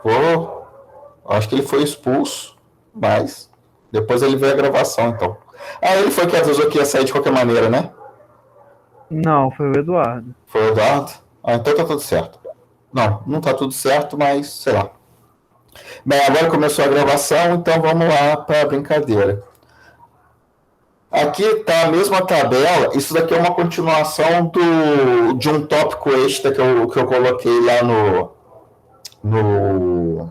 Pô, acho que ele foi expulso, mas depois ele veio a gravação, então. Ah, ele foi que avisou que ia sair de qualquer maneira, né? Não, foi o Eduardo. Foi o Eduardo? Ah, então tá tudo certo. Não, não tá tudo certo, mas sei lá. Bem, agora começou a gravação, então vamos lá para a brincadeira. Aqui está a mesma tabela. Isso daqui é uma continuação de um tópico extra que eu coloquei lá no,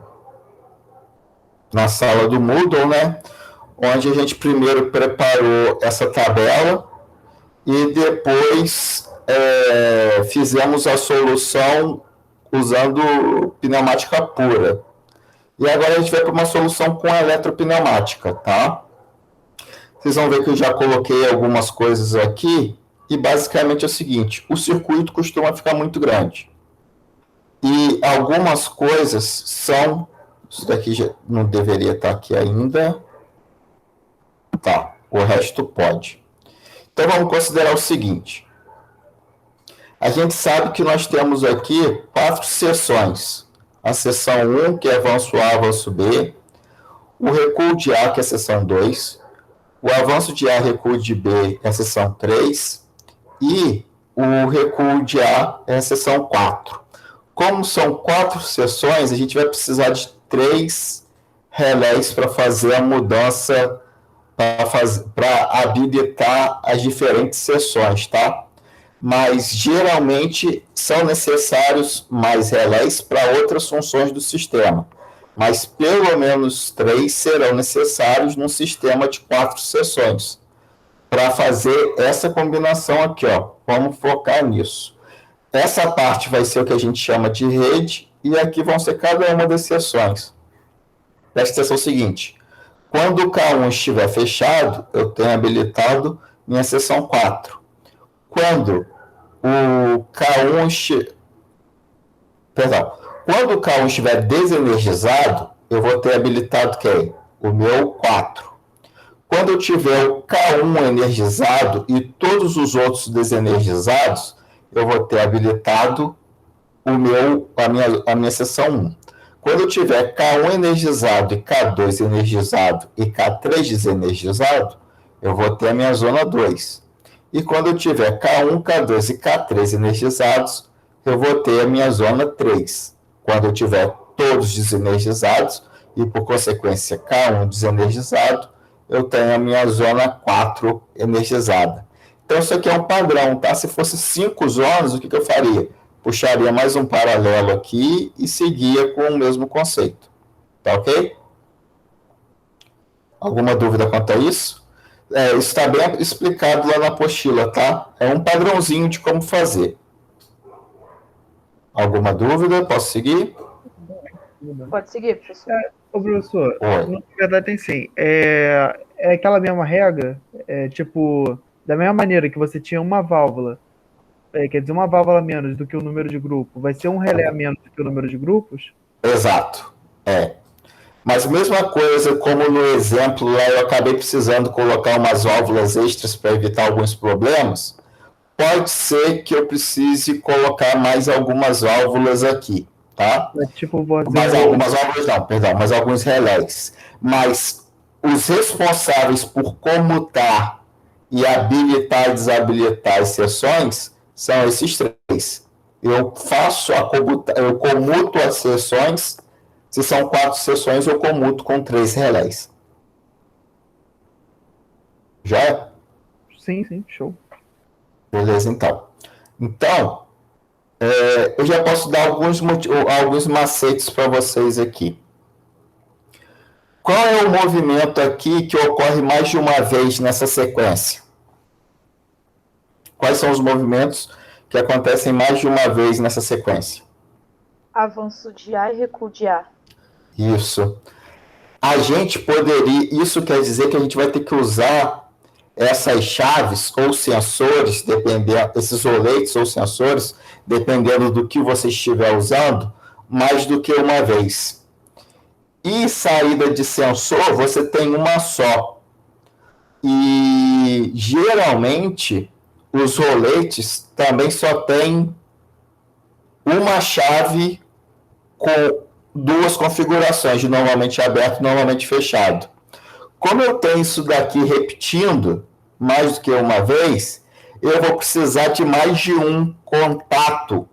na sala do Moodle, né? Onde a gente primeiro preparou essa tabela e depois fizemos a solução usando pneumática pura. E agora a gente vai para uma solução com eletropneumática, tá? Vocês vão ver que eu já coloquei algumas coisas aqui e basicamente é o seguinte: o circuito costuma ficar muito grande. E algumas coisas são. Isso daqui já não deveria estar aqui ainda. Tá, o resto pode. Então vamos considerar o seguinte: a gente sabe que nós temos aqui 4 seções. A seção 1, que é avanço A, avanço B. O recuo de A, que é a seção 2. O avanço de A, recuo de B, é a seção 3. E o recuo de A é a seção 4. Como são 4 seções, a gente vai precisar de 3 relés para fazer a mudança, para habilitar as diferentes seções, tá? Mas geralmente são necessários mais relés para outras funções do sistema. Mas pelo menos 3 serão necessários num sistema de 4 seções para fazer essa combinação aqui, ó. Vamos focar nisso. Essa parte vai ser o que a gente chama de rede e aqui vão ser cada uma das seções. Presta atenção seguinte: quando o K1 estiver fechado, eu tenho habilitado minha seção 4. Quando o K1 Perdão. Quando o K1 estiver desenergizado, eu vou ter habilitado quem? O meu 4. Quando eu tiver o K1 energizado e todos os outros desenergizados, eu vou ter habilitado a minha seção 1. Quando eu tiver K1 energizado e K2 energizado e K3 desenergizado, eu vou ter a minha zona 2. E quando eu tiver K1, K2 e K3 energizados, eu vou ter a minha zona 3. Quando eu tiver todos desenergizados e, por consequência, K1 desenergizado, eu tenho a minha zona 4 energizada. Então, isso aqui é um padrão, tá? Se fosse 5 zonas, o que eu faria? Puxaria mais um paralelo aqui e seguia com o mesmo conceito. Tá ok? Alguma dúvida quanto a isso? Isso está bem explicado lá na apostila, tá? É um padrãozinho de como fazer. Alguma dúvida? Posso seguir? Pode seguir, professor. Ô, professor, Oi. na verdade tem sim. É aquela mesma regra, tipo, da mesma maneira que você tinha uma válvula, quer dizer, uma válvula a menos do que o número de grupo, vai ser um relé a menos do que o número de grupos? Exato. Mas mesma coisa, como no exemplo lá eu acabei precisando colocar umas válvulas extras para evitar alguns problemas, pode ser que eu precise colocar mais algumas válvulas aqui, tá? Tipo, vou Mas dizer, algumas válvulas não, perdão, mas alguns relés. Mas os responsáveis por comutar e habilitar e desabilitar as seções são esses 3. Eu faço eu comuto as seções. Se são 4 seções, eu comuto com 3 relés. Já é? sim, show. Beleza, então. Então, eu já posso dar alguns macetes para vocês aqui. Qual é o movimento aqui que ocorre mais de uma vez nessa sequência? Quais são os movimentos que acontecem mais de uma vez nessa sequência? Avanço de A e recuo de A. Isso. A gente poderia. Isso quer dizer que a gente vai ter que usar essas chaves ou sensores, dependendo, esses roletes ou sensores, dependendo do que você estiver usando, mais do que uma vez. E saída de sensor, você tem uma só. E geralmente os roletes também só tem uma chave com duas configurações, de normalmente aberto e normalmente fechado. Como eu tenho isso daqui repetindo mais do que uma vez, eu vou precisar de mais de um contato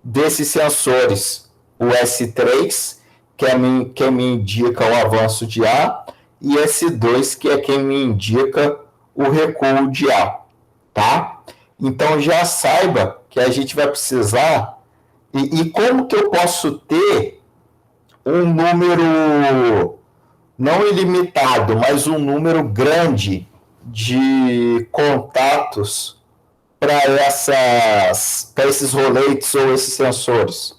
desses sensores. O S3, que é quem me indica o avanço de A, e S2, que é quem me indica o recuo de A. Tá? Então já saiba que a gente vai precisar. E como que eu posso ter um número não ilimitado, mas um número grande de contatos para esses roletes ou esses sensores?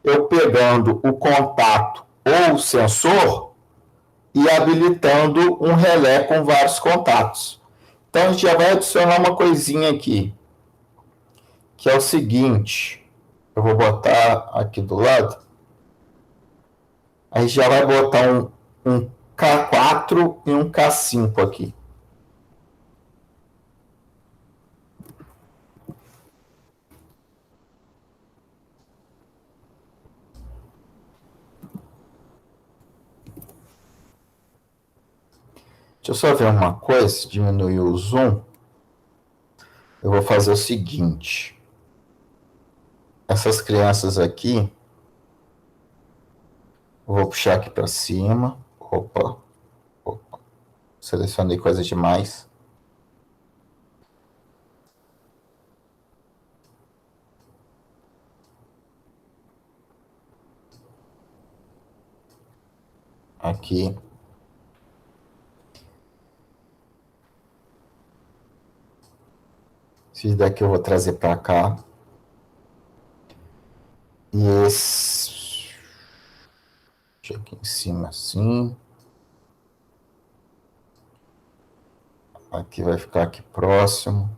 Eu pegando o contato ou o sensor e habilitando um relé com vários contatos. Então a gente já vai adicionar uma coisinha aqui, que é o seguinte, eu vou botar aqui do lado, a gente já vai botar um K4 e um K5 aqui. Deixa eu só ver uma coisa, diminuir o zoom. Eu vou fazer o seguinte. Essas crianças aqui, eu vou puxar aqui para cima. Opa. Selecionei coisa demais. Aqui. Esse daqui eu vou trazer para cá. E esse... Deixa aqui em cima assim. Aqui vai ficar aqui próximo.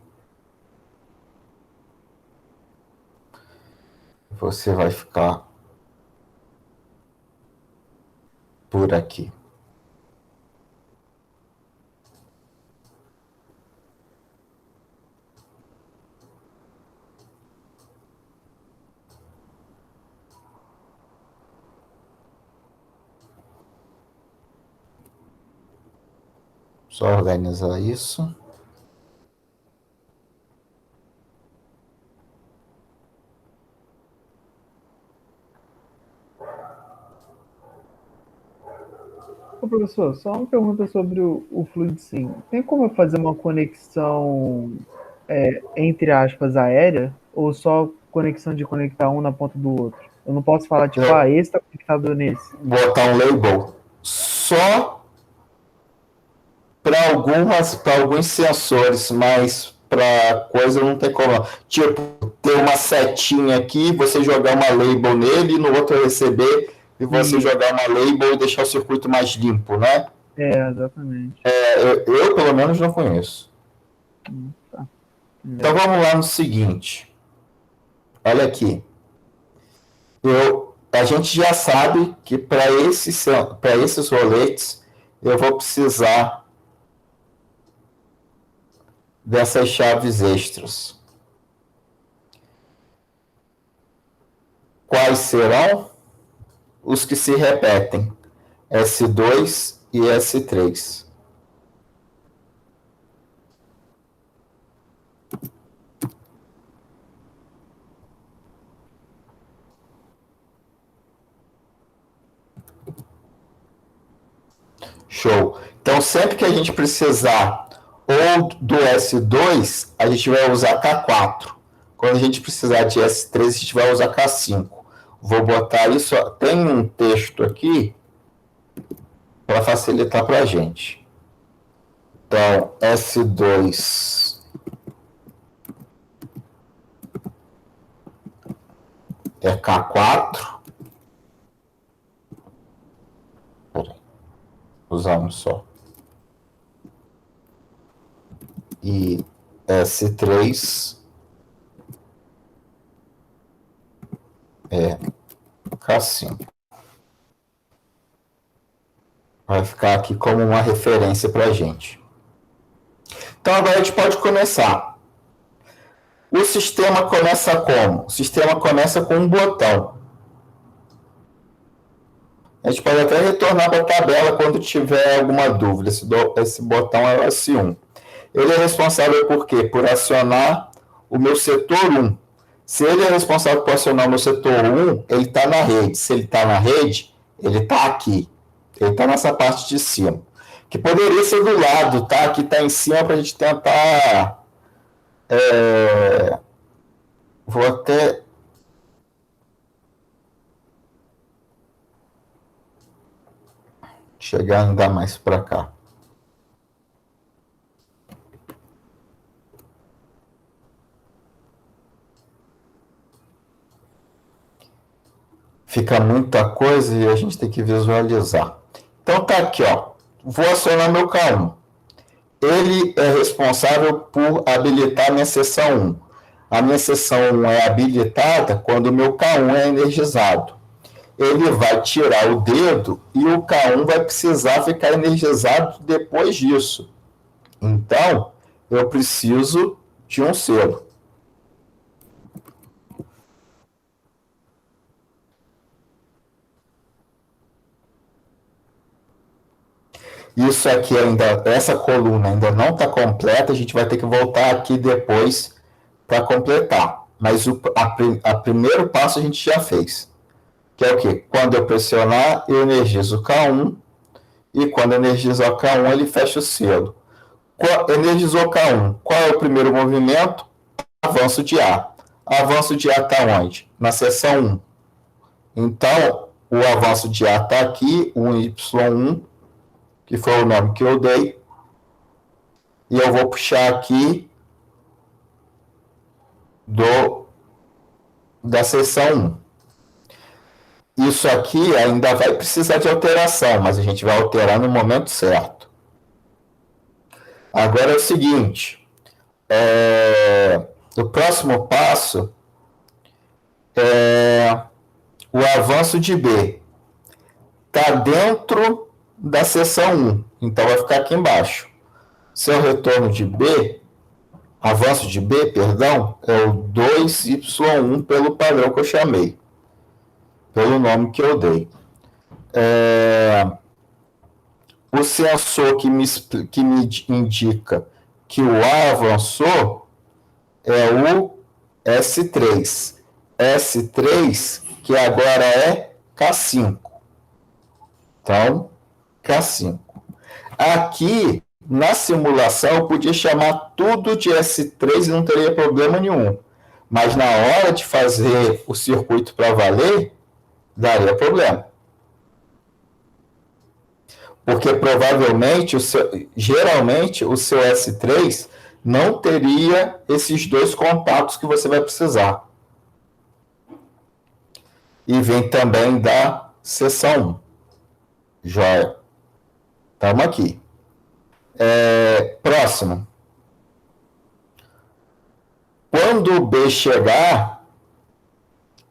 Você vai ficar por aqui. Só organizar isso. Ô, professor, só uma pergunta sobre o FluidSim. Tem como eu fazer uma conexão, entre aspas, aérea? Ou só conexão de conectar um na ponta do outro? Eu não posso falar, tipo, esse está conectado nesse. Botar um label só para alguns sensores, mas para coisa não tem como. Tipo, ter uma setinha aqui, você jogar uma label nele, e no outro receber, e você jogar uma label e deixar o circuito mais limpo, né? Exatamente. Eu pelo menos, não conheço. Tá. Então, vamos lá no seguinte. Olha aqui. A gente já sabe que para esses roletes, eu vou precisar dessas chaves extras. Quais serão? Os que se repetem, S2 e S3. Show. Então, sempre que a gente precisar ou do S2, a gente vai usar K4. Quando a gente precisar de S3, a gente vai usar K5. Vou botar isso, tem um texto aqui para facilitar para a gente. Então, S2 é K4. Peraí. Usar um só. E S3 é K5. Vai ficar aqui como uma referência para a gente. Então, agora a gente pode começar. O sistema começa como? O sistema começa com um botão. A gente pode até retornar para a tabela quando tiver alguma dúvida. Esse botão é o S1. Ele é responsável por quê? Por acionar o meu setor 1. Se ele é responsável por acionar o meu setor 1, ele está na rede. Se ele está na rede, ele está aqui. Ele está nessa parte de cima. Que poderia ser do lado, tá? Aqui está em cima para a gente tentar... Vou até... chegar a andar mais para cá. Fica muita coisa e a gente tem que visualizar. Então tá aqui, ó. Vou acionar meu K1. Ele é responsável por habilitar a minha seção 1. A minha seção 1 é habilitada quando o meu K1 é energizado. Ele vai tirar o dedo e o K1 vai precisar ficar energizado depois disso. Então, eu preciso de um selo. Isso aqui ainda, essa coluna ainda não está completa, a gente vai ter que voltar aqui depois para completar. Mas a primeiro passo a gente já fez. Que é o quê? Quando eu pressionar, eu energizo o K1, e quando energizar o K1, ele fecha o selo. Energizou o K1. Qual é o primeiro movimento? Avanço de A. Avanço de A está onde? Na seção 1. Então, o avanço de A está aqui, o Y1, que foi o nome que eu dei, e eu vou puxar aqui da seção 1. Isso aqui ainda vai precisar de alteração, mas a gente vai alterar no momento certo. Agora é o seguinte, o próximo passo é o avanço de B. Está dentro da seção 1, então vai ficar aqui embaixo. Seu retorno de B, avanço de B, perdão, é o 2Y1 pelo padrão que eu chamei, pelo nome que eu dei. O sensor que me indica que o A avançou é o S3. S3, que agora é K5. Então, K5. Aqui, na simulação, eu podia chamar tudo de S3 e não teria problema nenhum. Mas na hora de fazer o circuito para valer, daria problema. Porque provavelmente, geralmente, o seu S3 não teria esses dois contatos que você vai precisar. E vem também da seção 1. Joia. Estamos aqui. Próximo. Quando o B chegar,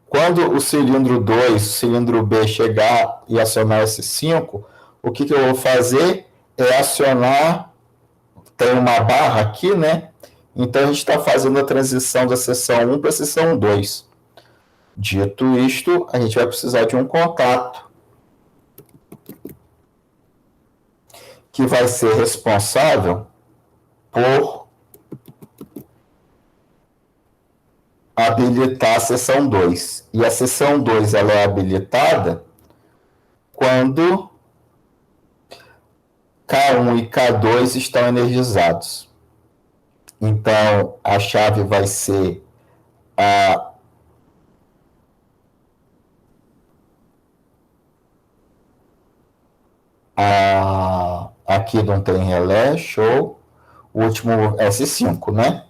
quando o cilindro 2, o cilindro B chegar e acionar esse 5, o que eu vou fazer é acionar, tem uma barra aqui, né? Então, a gente está fazendo a transição da seção 1 para a seção 2. Dito isto, a gente vai precisar de um contato que vai ser responsável por habilitar a seção 2. E a seção 2 ela é habilitada quando K1 e K2 estão energizados. Então, a chave vai ser aqui não tem relé, show. O último S5, né?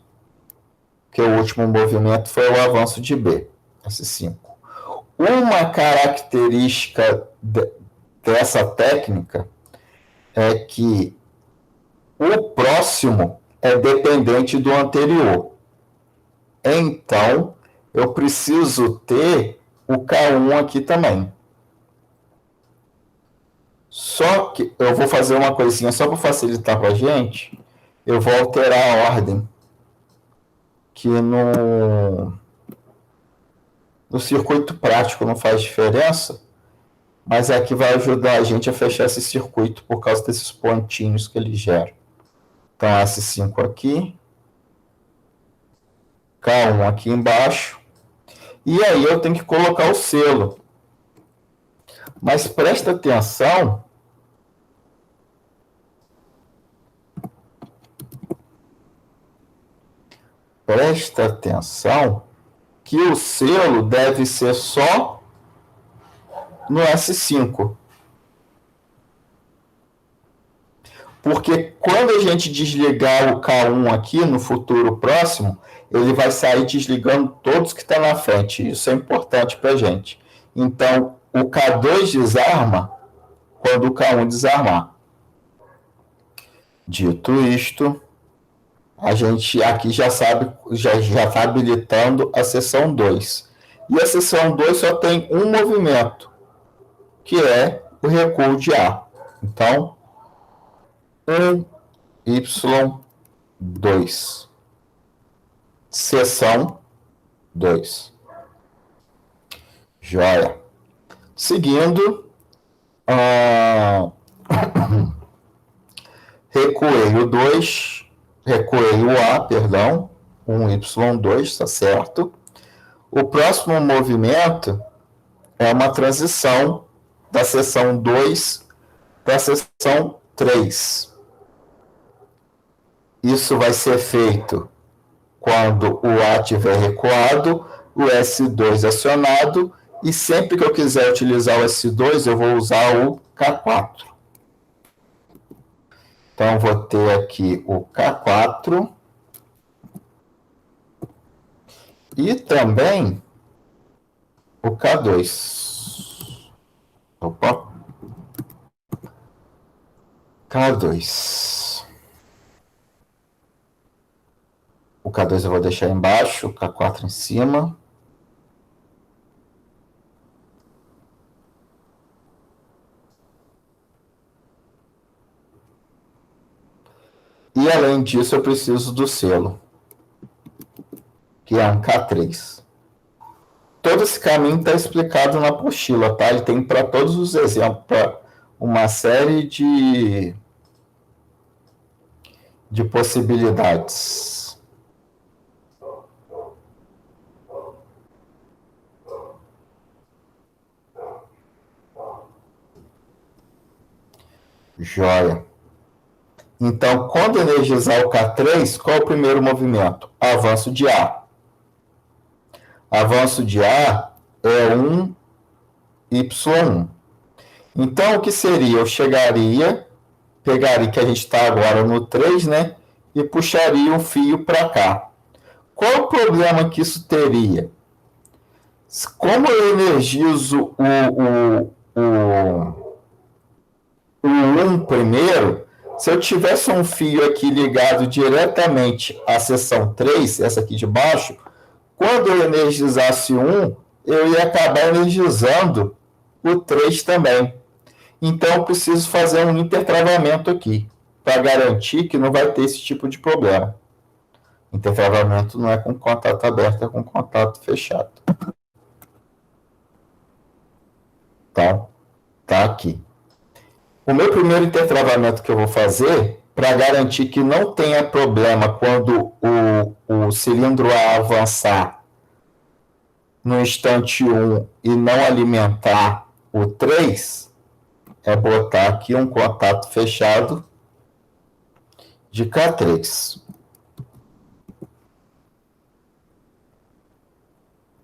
Porque o último movimento foi o avanço de B, S5. Uma característica dessa técnica é que o próximo é dependente do anterior. Então, eu preciso ter o K1 aqui também. Só que eu vou fazer uma coisinha só para facilitar para a gente. Eu vou alterar a ordem. Que no circuito prático não faz diferença. mas aqui vai ajudar a gente a fechar esse circuito por causa desses pontinhos que ele gera. Então, S5 aqui, K1 aqui embaixo, e aí eu tenho que colocar o selo. Mas presta atenção que o selo deve ser só no S5. Porque quando a gente desligar o K1 aqui no futuro próximo, ele vai sair desligando todos que estão na frente. Isso é importante para a gente. Então, o K2 desarma quando o K1 desarmar. Dito isto, a gente aqui já sabe, já está habilitando a seção 2. E a seção 2 só tem um movimento, que é o recuo de A. Então, 1Y2. Seção 2. Joia. Seguindo, recuei o 2, recuei o A, perdão, 1Y2, tá certo. O próximo movimento é uma transição da seção 2 para a seção 3. Isso vai ser feito quando o A estiver recuado, o S2 acionado, e sempre que eu quiser utilizar o S2, eu vou usar o K4. Então, vou ter aqui o K4 e também o K2. Opa. K2. O K2 eu vou deixar embaixo, o K4 em cima. E além disso, eu preciso do selo, que é um K3. Todo esse caminho está explicado na apostila, tá? Ele tem para todos os exemplos, para uma série de possibilidades. Joia. Então, quando energizar o K3, qual é o primeiro movimento? Avanço de A. Avanço de A é 1Y1. Então, o que seria? Eu chegaria, pegaria, que a gente está agora no 3, né? E puxaria um fio para cá. Qual o problema que isso teria? Como eu energizo o 1 primeiro, se eu tivesse um fio aqui ligado diretamente à seção 3, essa aqui de baixo, quando eu energizasse 1, eu ia acabar energizando o 3 também. Então, eu preciso fazer um intertravamento aqui, para garantir que não vai ter esse tipo de problema. Intertravamento não é com contato aberto, é com contato fechado. Então, tá aqui. O meu primeiro intertravamento que eu vou fazer, para garantir que não tenha problema quando o cilindro A avançar no instante 1 e não alimentar o 3, é botar aqui um contato fechado de K3.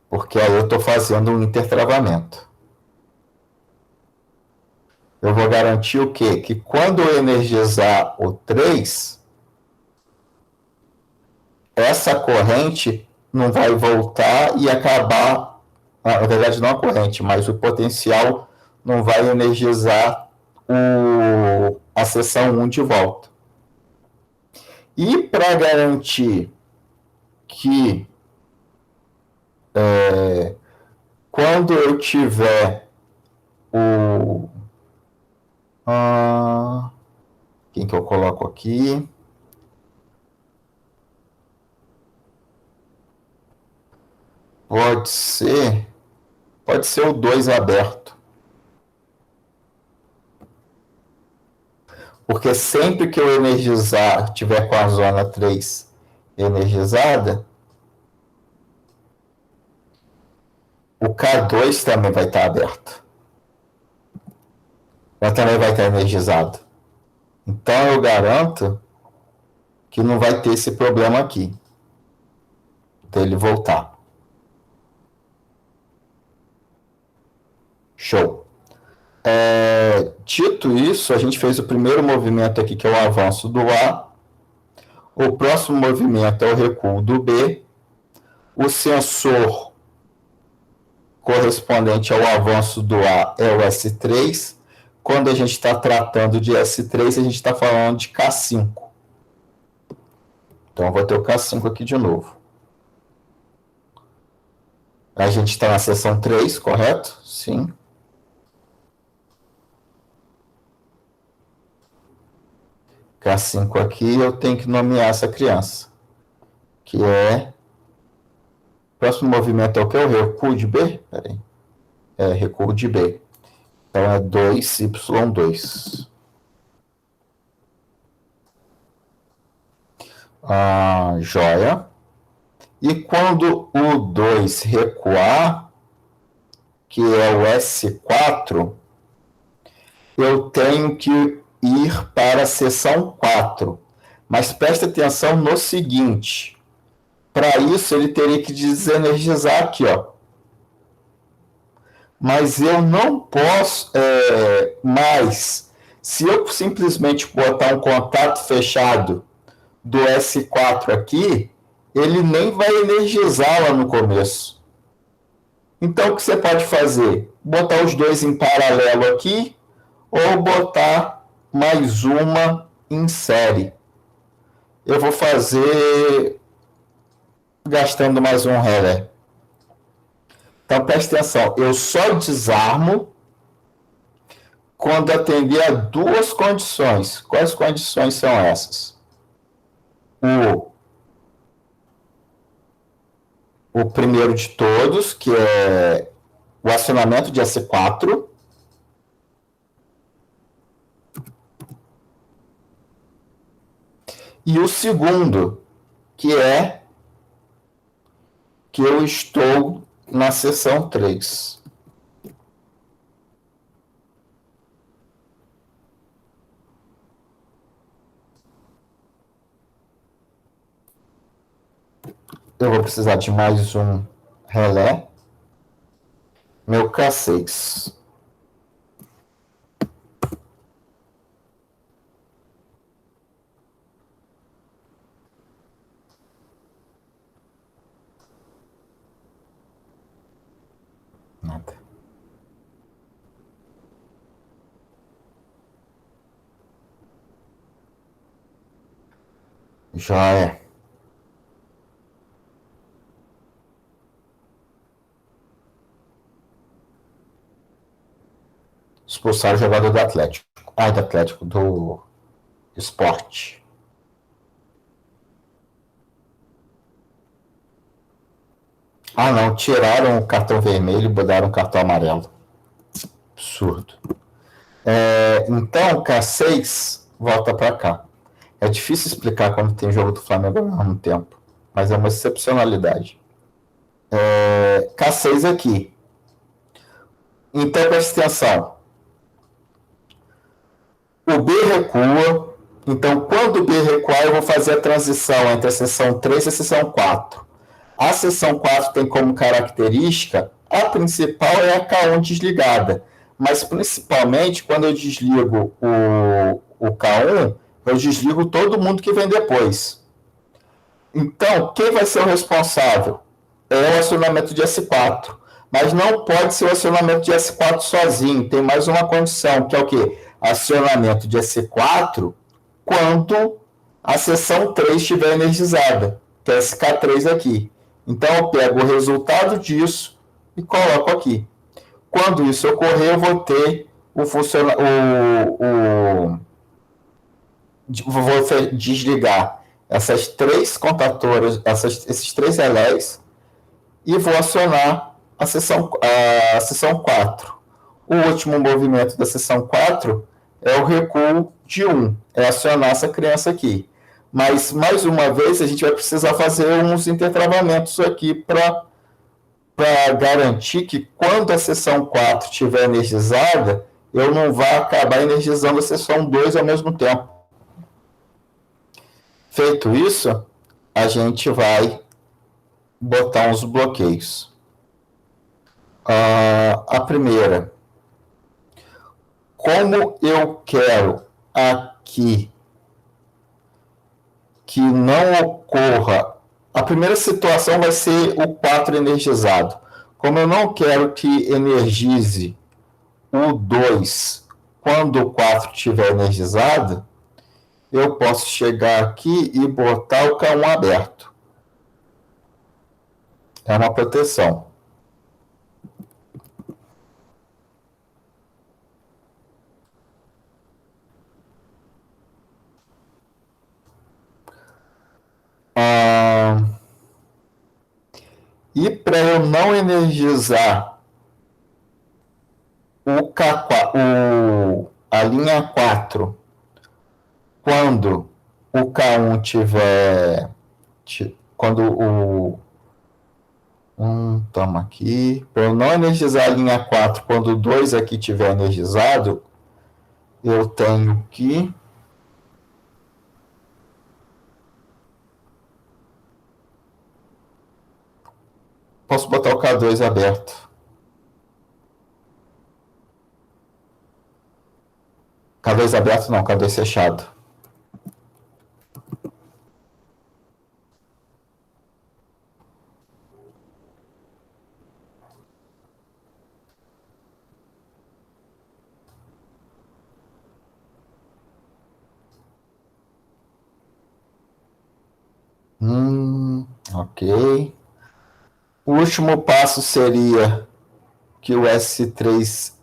Porque aí eu estou fazendo um intertravamento. Eu vou garantir o quê? Que quando eu energizar o 3, essa corrente não vai voltar e acabar, na verdade não a corrente, mas o potencial não vai energizar a seção 1 de volta. E para garantir que quando eu tiver quem que eu coloco aqui? Pode ser o 2 aberto. Porque sempre que eu energizar, tiver com a zona 3 energizada, o K2 também vai estar aberto. Mas também vai estar energizado. Então eu garanto que não vai ter esse problema aqui dele voltar. Show. Dito isso, a gente fez o primeiro movimento aqui, que é o avanço do A. O próximo movimento é o recuo do B. O sensor correspondente ao avanço do A é o S3. Quando a gente está tratando de S3, a gente está falando de K5. Então, eu vou ter o K5 aqui de novo. A gente está na seção 3, correto? Sim. K5 aqui, eu tenho que nomear essa criança. Que é... O próximo movimento é o que? O recuo de B? Peraí. Recuo de B. Então, é 2Y2. Joia. E quando o 2 recuar, que é o S4, eu tenho que ir para a seção 4. Mas preste atenção no seguinte. Para isso, ele teria que desenergizar aqui, ó. Mas eu não posso mais. Se eu simplesmente botar um contato fechado do S4 aqui, ele nem vai energizar lá no começo. Então, o que você pode fazer? Botar os dois em paralelo aqui, ou botar mais uma em série. Eu vou fazer gastando mais um relé. Então, preste atenção. Eu só desarmo quando atender a duas condições. Quais condições são essas? O primeiro de todos, que é o acionamento de S4. E o segundo, que é que eu estou na seção 3. Eu vou precisar de mais um relé. Meu K6. Nada. Joia. Expulsar o jogador do Atlético. Do Atlético, do Sport. Não, tiraram o cartão vermelho e botaram o cartão amarelo. Absurdo. Então, K6 volta para cá. É difícil explicar quando tem jogo do Flamengo ao mesmo tempo, mas é uma excepcionalidade. K6 aqui. Então, preste atenção. O B recua. Então, quando o B recuar, eu vou fazer a transição entre a seção 3 e a seção 4. A seção 4 tem como característica, a principal é a K1 desligada. Mas, principalmente, quando eu desligo o K1, eu desligo todo mundo que vem depois. Então, quem vai ser o responsável? É o acionamento de S4. Mas não pode ser o acionamento de S4 sozinho. Tem mais uma condição, que é o quê? Acionamento de S4 quando a seção 3 estiver energizada, que é esse K3 aqui. Então, eu pego o resultado disso e coloco aqui. Quando isso ocorrer, eu vou ter vou desligar essas três contatoras, esses três relés, e vou acionar a seção 4. O último movimento da seção 4 é o recuo de 1, é acionar essa criança aqui. Mas, mais uma vez, a gente vai precisar fazer uns intertravamentos aqui para garantir que quando a sessão 4 estiver energizada, eu não vá acabar energizando a sessão 2 ao mesmo tempo. Feito isso, a gente vai botar uns bloqueios. A primeira, como eu quero aqui que não ocorra, a primeira situação vai ser o 4 energizado. Como eu não quero que energize o 2 quando o 4 estiver energizado, eu posso chegar aqui e botar o K1 aberto. É uma proteção. E para eu não energizar a linha 4 quando o K1 tiver... Quando o... Toma aqui. Para eu não energizar a linha 4 quando o 2 aqui tiver energizado, eu tenho que... Posso botar o K2 aberto. K2 aberto não, K2 fechado. Ok. O último passo seria que o S3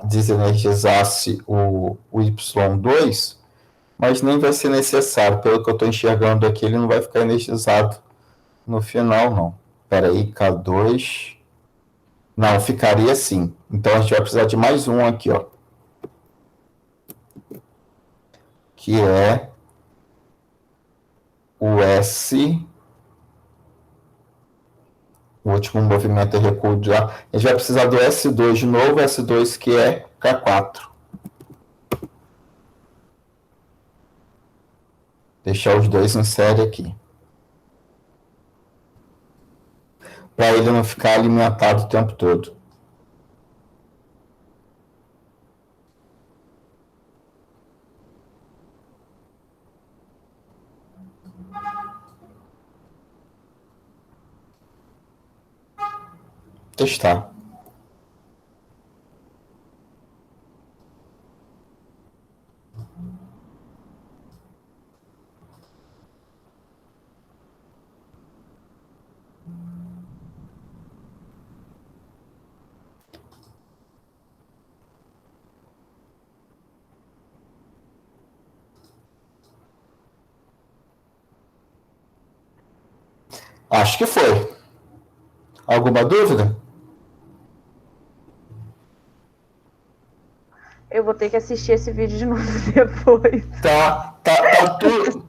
desenergizasse o Y2, mas nem vai ser necessário. Pelo que eu estou enxergando aqui, ele não vai ficar energizado no final, não. Espera aí, K2... Não, ficaria sim. Então, a gente vai precisar de mais um aqui, ó. Que é o S... O último movimento é recuo de A. A gente vai precisar do S2 de novo, S2 que é K4. Deixar os dois em série aqui. Para ele não ficar alimentado o tempo todo. Testar. Acho que foi. Alguma dúvida? Eu vou ter que assistir esse vídeo de novo depois. Tá tudo.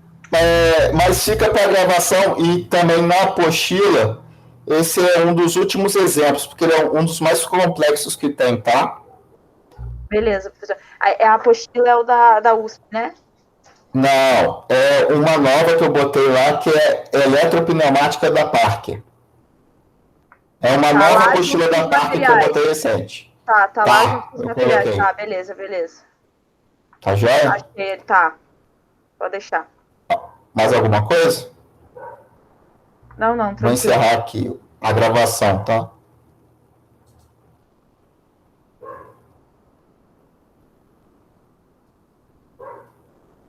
Mas fica para a gravação e também na apostila. Esse é um dos últimos exemplos, porque ele é um dos mais complexos que tem, tá? Beleza, professor. A apostila é o da USP, né? Não, é uma nova que eu botei lá, que é Eletropneumática da Parker. É uma nova apostila da Parker que eu botei recente. Tá lá junto com os materiais. Tá, beleza. Tá joia? Achei, tá. Pode deixar. Mais alguma coisa? Não, tranquilo. Vou encerrar aqui a gravação, tá?